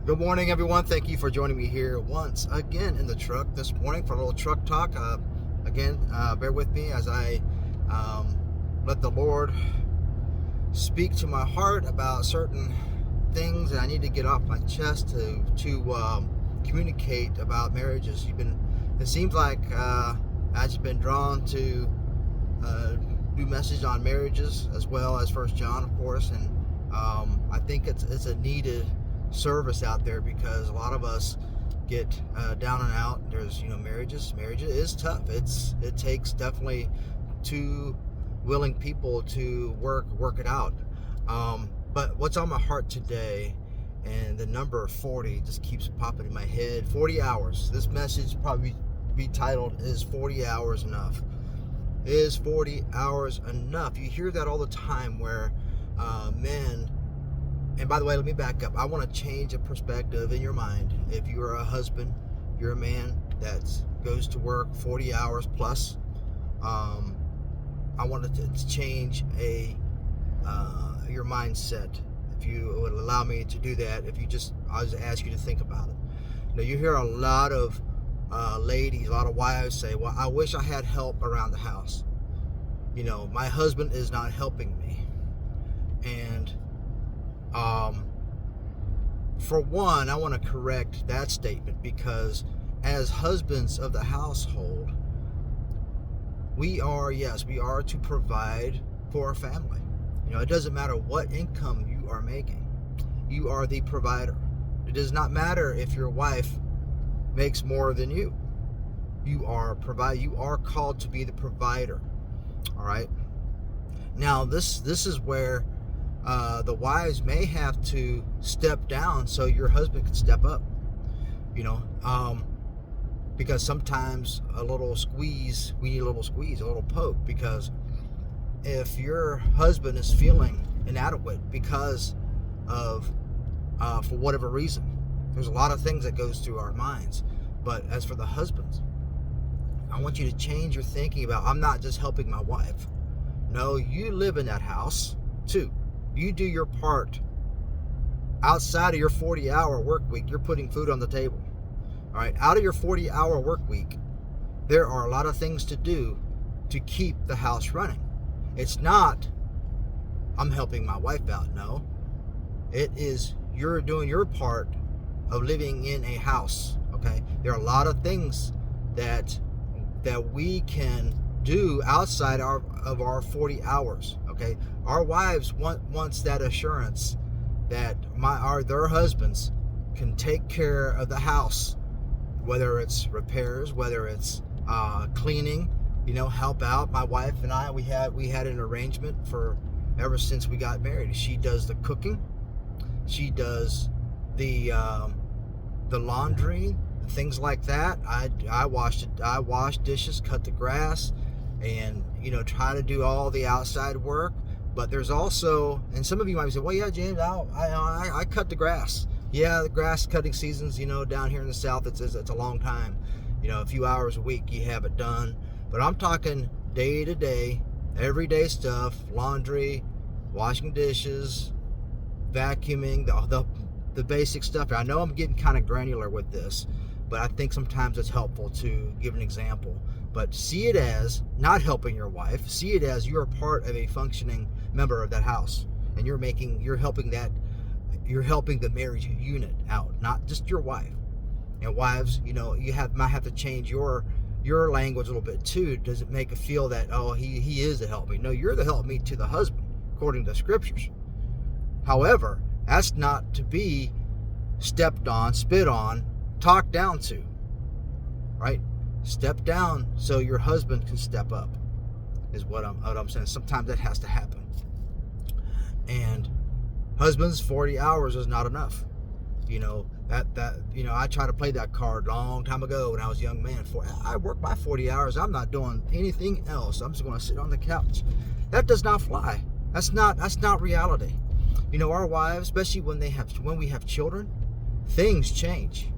Good morning, everyone. Thank you for joining me here once again in the truck this morning for a little truck talk. Bear with me as I let the Lord speak to my heart about certain things that I need to get off my chest to communicate about marriages. It seems like I've just been drawn to do message on marriages as well as First John, of course, and I think it's a needed service out there because a lot of us get down and out. There's marriage is tough. It takes definitely two willing people to work it out. But what's on my heart today, and the number 40 just keeps popping in my head. 40 hours. This message probably be titled, "Is 40 hours enough?" Is 40 hours enough? You hear that all the time where men. And by the way, let me back up. I want to change a perspective in your mind. If you're a husband, you're a man that goes to work 40 hours plus. I wanted to change your mindset. If you would allow me to do that, I'll just ask you to think about it. You hear a lot of ladies, a lot of wives say, "Well, I wish I had help around the house. My husband is not helping me." And for one, I want to correct that statement because as husbands of the household, we are to provide for our family. It doesn't matter what income you are making. You are the provider. It does not matter if your wife makes more than you. You are called to be the provider. All right. Now, this is where the wives may have to step down so your husband can step up, because sometimes we need a little squeeze, a little poke, because if your husband is feeling inadequate because of, for whatever reason, there's a lot of things that goes through our minds. But as for the husbands, I want you to change your thinking about, I'm not just helping my wife. No, you live in that house too. You do your part. Outside of your 40-hour work week, you're putting food on the table. All right, out of your 40-hour work week, there are a lot of things to do to keep the house running. It's not, I'm helping my wife out. No, it is, you're doing your part of living in a house. Okay, there are a lot of things that we can do outside of our 40 hours. Okay, our wives wants that assurance that their husbands can take care of the house, whether it's repairs, whether it's cleaning, help out. My wife and I, we had an arrangement for ever since we got married. She does the cooking, she does the laundry, things like that. I wash dishes, cut the grass, and try to do all the outside work. But there's also, and some of you might say, "Well, yeah, James, I cut the grass." Yeah, the grass cutting seasons, down here in the South, it's a long time. A few hours a week you have it done. But I'm talking day to day, everyday stuff: laundry, washing dishes, vacuuming, the basic stuff. I know I'm getting kind of granular with this, but I think sometimes it's helpful to give an example. But see it as not helping your wife. See it as you're part of a functioning member of that house, and you're helping the marriage unit out, not just your wife. And wives, you might have to change your language a little bit too. Does it make it feel that, oh, he is the helpmeet? No, you're the helpmeet to the husband, according to the scriptures. However, that's not to be stepped on, spit on, talked down to, right? Step down so your husband can step up, is what I'm saying. Sometimes that has to happen. And husbands, 40 hours is not enough. I tried to play that card a long time ago when I was a young man. I work my 40 hours. I'm not doing anything else. I'm just going to sit on the couch. That does not fly. That's not reality. Our wives, especially when we have children, things change.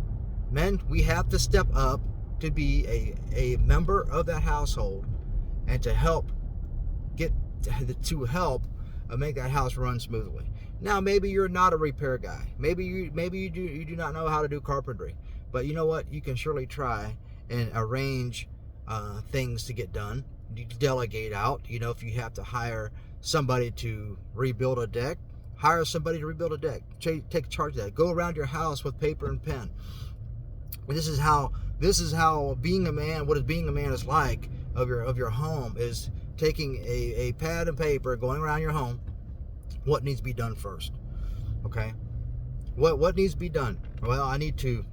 Men, we have to step up to be a member of that household and to help make that house run smoothly. Now, maybe you're not a repair guy. Maybe you do not know how to do carpentry. But you know what? You can surely try and arrange things to get done. You delegate out. You know, if you have to hire somebody to rebuild a deck, hire somebody to rebuild a deck. Take charge of that. Go around your house with paper and pen. And this is how being a man, what is being a man is like of your home, is taking a pad and paper, going around your home, what needs to be done first. Okay? What needs to be done? Well, I need to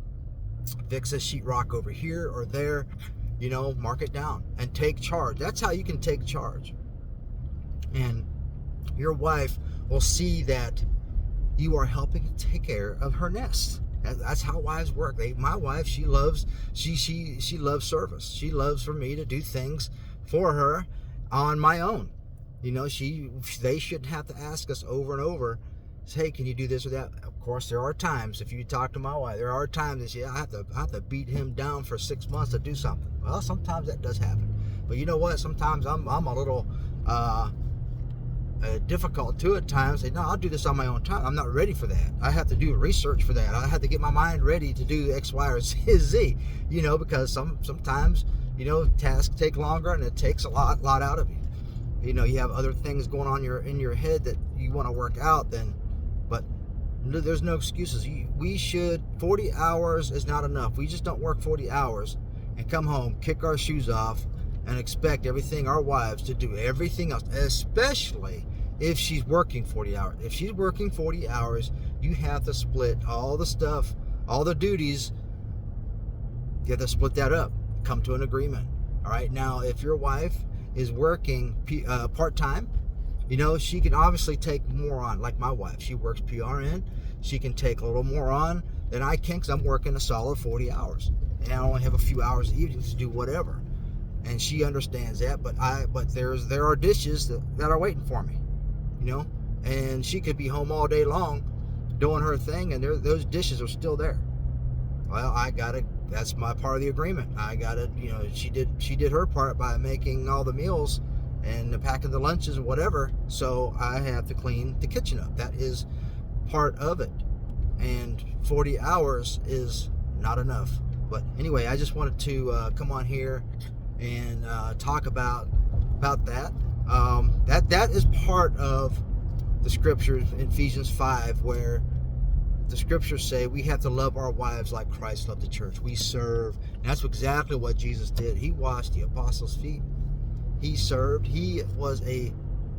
fix a sheetrock over here or there, you know, mark it down and take charge. That's how you can take charge. And your wife will see that you are helping take care of her nest. That's how wives work. My wife, she loves service. She loves for me to do things for her on my own. You know, they shouldn't have to ask us over and over, say, hey, can you do this or that? Of course, there are times, if you talk to my wife, there are times that I have to beat him down for 6 months to do something. Well, sometimes that does happen. But you know what? Sometimes I'm a little difficult too at times. Say, no, I'll do this on my own time. I'm not ready for that. I have to do research for that. I have to get my mind ready to do X, Y, or Z. You know, because sometimes, you know, tasks take longer and it takes a lot out of you. You know, you have other things going on in your head that you want to work out. But there's no excuses. 40 hours is not enough. We just don't work 40 hours and come home, kick our shoes off, and expect our wives to do everything else, especially if she's working 40 hours. If she's working 40 hours, you have to split all the stuff, all the duties. You have to split that up, come to an agreement. All right. Now, if your wife is working part-time, you know, she can obviously take more on. Like my wife, she works PRN. She can take a little more on than I can, because I'm working a solid 40 hours. And I only have a few hours evenings to do whatever. And she understands that, but there are dishes that are waiting for me, you know, and she could be home all day long doing her thing, and those dishes are still there. Well, that's my part of the agreement. I gotta, you know, she did her part by making all the meals and packing the lunches and whatever, so I have to clean the kitchen up. That is part of it, and 40 hours is not enough. But anyway, I just wanted to come on here and talk about that. That is part of the scriptures in Ephesians 5, where the scriptures say we have to love our wives like Christ loved the church. We serve. And that's exactly what Jesus did. He washed the apostles' feet. He served. He was a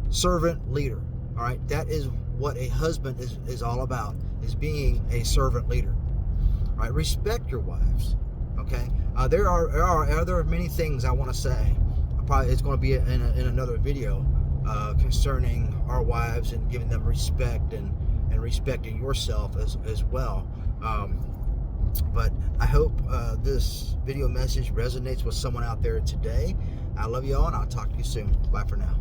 servant leader. All right. That is what a husband is all about, is being a servant leader. All right. Respect your wives. Okay. There are many things I want to say. It's going to be in another video concerning our wives and giving them respect and respecting yourself as well. But I hope this video message resonates with someone out there today. I love you all, and I'll talk to you soon. Bye for now.